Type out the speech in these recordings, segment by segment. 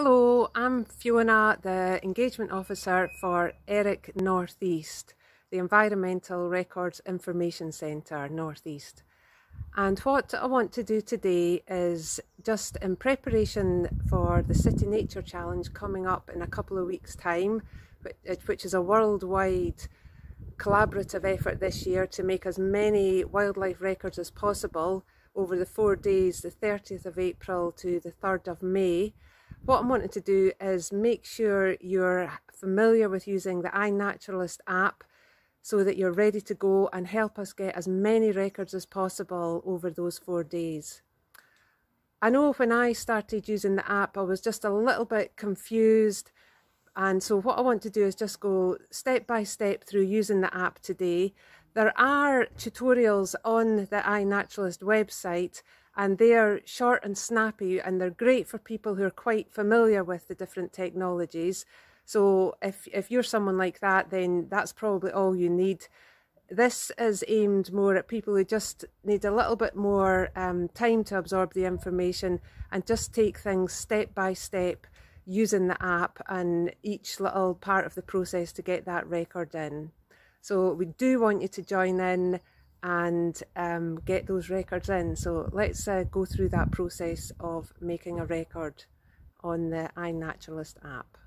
Hello, I'm Fiona, the Engagement Officer for ERIC Northeast, the Environmental Records Information Centre Northeast. And what I want to do today is, just in preparation for the City Nature Challenge coming up in a couple of weeks' time, which is a worldwide collaborative effort this year to make as many wildlife records as possible over the 4 days, the 30th of April to the 3rd of May. What I'm wanting to do is make sure you're familiar with using the iNaturalist app so that you're ready to go and help us get as many records as possible over those 4 days. I know when I started using the app I was just a little bit confused, and so what I want to do is just go step by step through using the app today. There are tutorials on the iNaturalist website, and they're short and snappy, and they're great for people who are quite familiar with the different technologies. So if you're someone like that, then that's probably all you need. This is aimed more at people who just need a little bit more time to absorb the information and just take things step by step using the app and each little part of the process to get that record in. So we do want you to join in and get those records in. So let's go through that process of making a record on the iNaturalist app.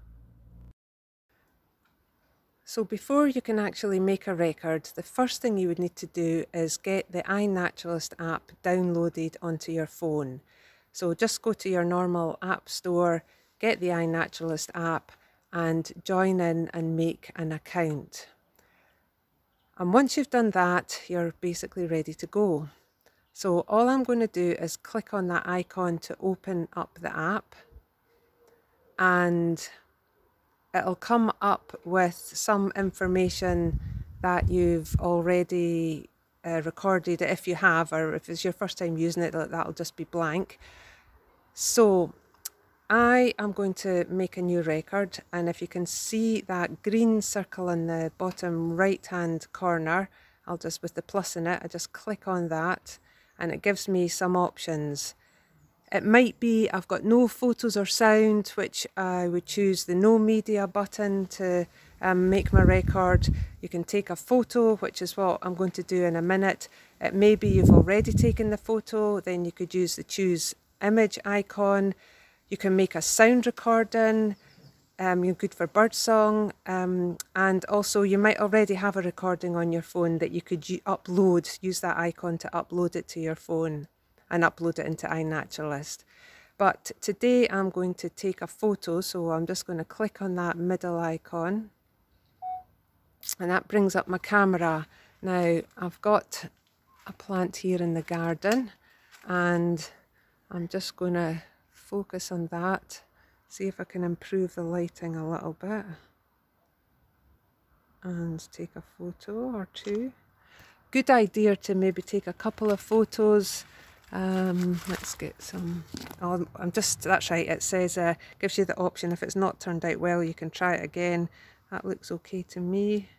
So before you can actually make a record, the first thing you would need to do is get the iNaturalist app downloaded onto your phone. So just go to your normal app store, get the iNaturalist app and join in and make an account. And once you've done that, you're basically ready to go. So all I'm going to do is click on that icon to open up the app, and it'll come up with some information that you've already recorded, if you have, or if it's your first time using it, that'll just be blank. So I am going to make a new record, and if you can see that green circle in the bottom right hand corner, I'll just, with the plus in it, I just click on that and it gives me some options. It might be I've got no photos or sound, which I would choose the no media button to make my record. You can take a photo, which is what I'm going to do in a minute. It may be you've already taken the photo, then you could use the choose image icon. You can make a sound recording, you're good for birdsong, and also you might already have a recording on your phone that you could upload, use that icon to upload it to your phone and upload it into iNaturalist. But today I'm going to take a photo, so I'm just going to click on that middle icon and that brings up my camera. Now I've got a plant here in the garden and I'm just going to focus on that, see if I can improve the lighting a little bit and take a photo or two. Good idea to maybe take a couple of photos. Let's get some. Oh, that's right, it says gives you the option, if it's not turned out well you can try it again. That looks okay to me.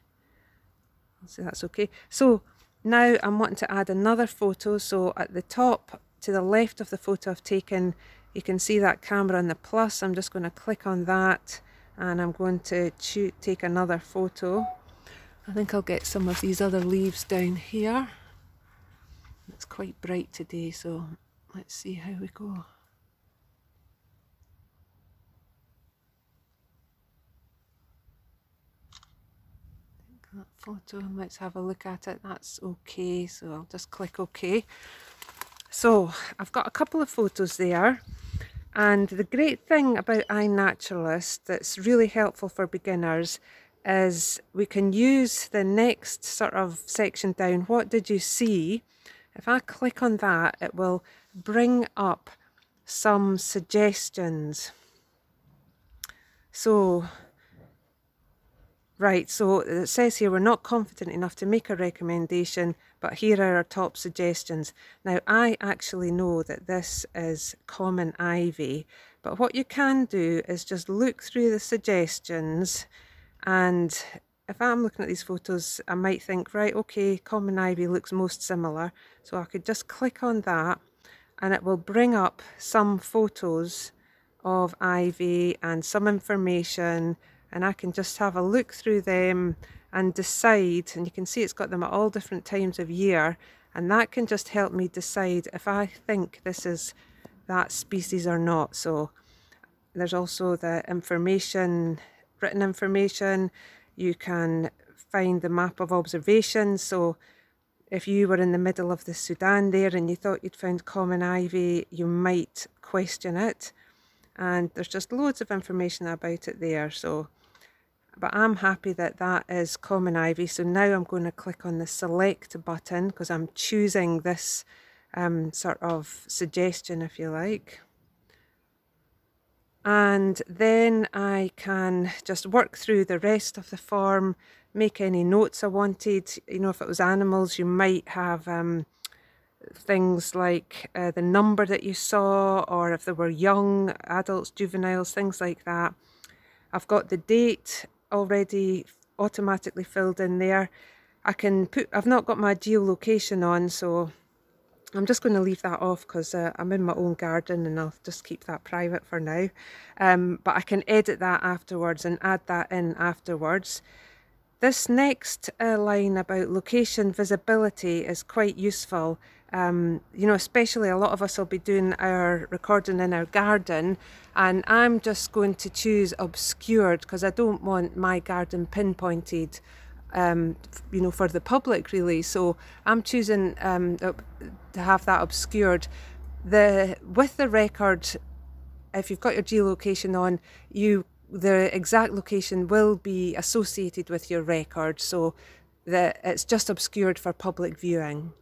I'll say that's okay. So now I'm wanting to add another photo. So at the top to the left of the photo I've taken, you can see that camera and the plus. I'm just going to click on that and I'm going to take another photo. I think I'll get some of these other leaves down here. It's quite bright today, so let's see how we go. Take that photo, let's have a look at it. That's okay, so I'll just click OK. So I've got a couple of photos there. And the great thing about iNaturalist that's really helpful for beginners is we can use the next sort of section down, what did you see? If I click on that, it will bring up some suggestions. So, right, so it says here we're not confident enough to make a recommendation, but here are our top suggestions. Now I actually know that this is common ivy, but what you can do is just look through the suggestions, and if I'm looking at these photos I might think, right, okay, common ivy looks most similar, so I could just click on that and it will bring up some photos of ivy and some information, and I can just have a look through them and decide, and you can see it's got them at all different times of year, and that can just help me decide if I think this is that species or not. So there's also the information, written information. You can find the map of observations. So if you were in the middle of the Sudan there and you thought you'd found common ivy, you might question it. And there's just loads of information about it there. So, but I'm happy that that is common ivy. So now I'm going to click on the select button because I'm choosing this sort of suggestion, if you like. And then I can just work through the rest of the form, make any notes I wanted. You know, if it was animals, you might have things like the number that you saw, or if they were young, adults, juveniles, things like that. I've got the date already automatically filled in there. I can put, I've not got my geolocation on, so I'm just going to leave that off because I'm in my own garden and I'll just keep that private for now. But I can edit that afterwards and add that in afterwards. This next line about location visibility is quite useful. You know, especially a lot of us will be doing our recording in our garden, and I'm just going to choose obscured because I don't want my garden pinpointed, you know, for the public really. So I'm choosing to have that obscured. With the record, if you've got your geolocation on, the exact location will be associated with your record, so that it's just obscured for public viewing.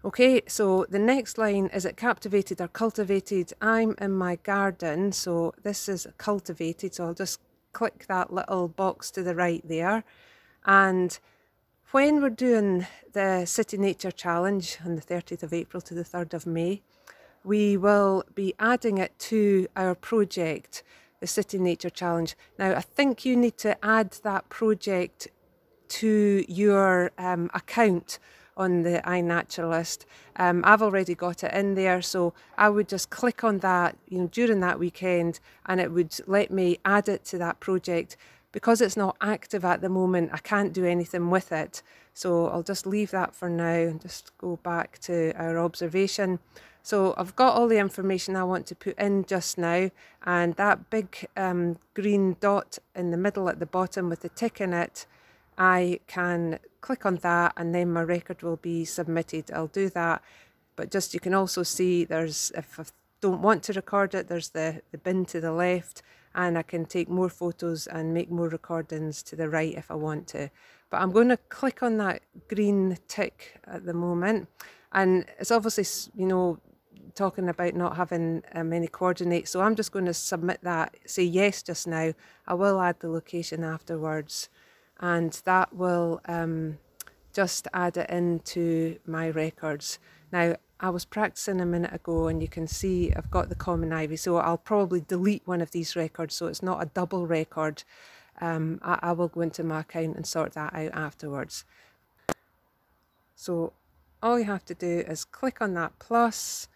Okay, so the next line, is it captivated or cultivated? I'm in my garden, so this is cultivated, so I'll just click that little box to the right there. And when we're doing the City Nature Challenge on the 30th of April to the 3rd of May, we will be adding it to our project, the City Nature Challenge. Now, I think you need to add that project to your account on the iNaturalist. I've already got it in there, so I would just click on that, you know, during that weekend, and it would let me add it to that project. Because it's not active at the moment, I can't do anything with it. So I'll just leave that for now and just go back to our observation. So I've got all the information I want to put in just now, and that big green dot in the middle at the bottom with the tick in it, I can click on that and then my record will be submitted. I'll do that, but just you can also see there's, if I don't want to record it, there's the bin to the left, and I can take more photos and make more recordings to the right if I want to. But I'm going to click on that green tick at the moment, and it's obviously, you know, talking about not having any coordinates, so I'm just going to submit that, say yes just now. I will add the location afterwards, and that will just add it into my records. Now, I was practicing a minute ago and you can see I've got the common ivy, so I'll probably delete one of these records so it's not a double record. I will go into my account and sort that out afterwards. So all you have to do is click on that plus,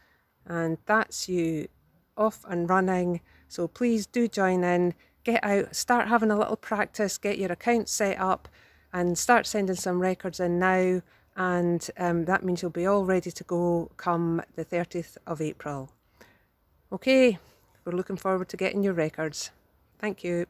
and that's you off and running. So please do join in, get out, start having a little practice, get your account set up and start sending some records in now, and that means you'll be all ready to go come the 30th of April. Okay, we're looking forward to getting your records. Thank you.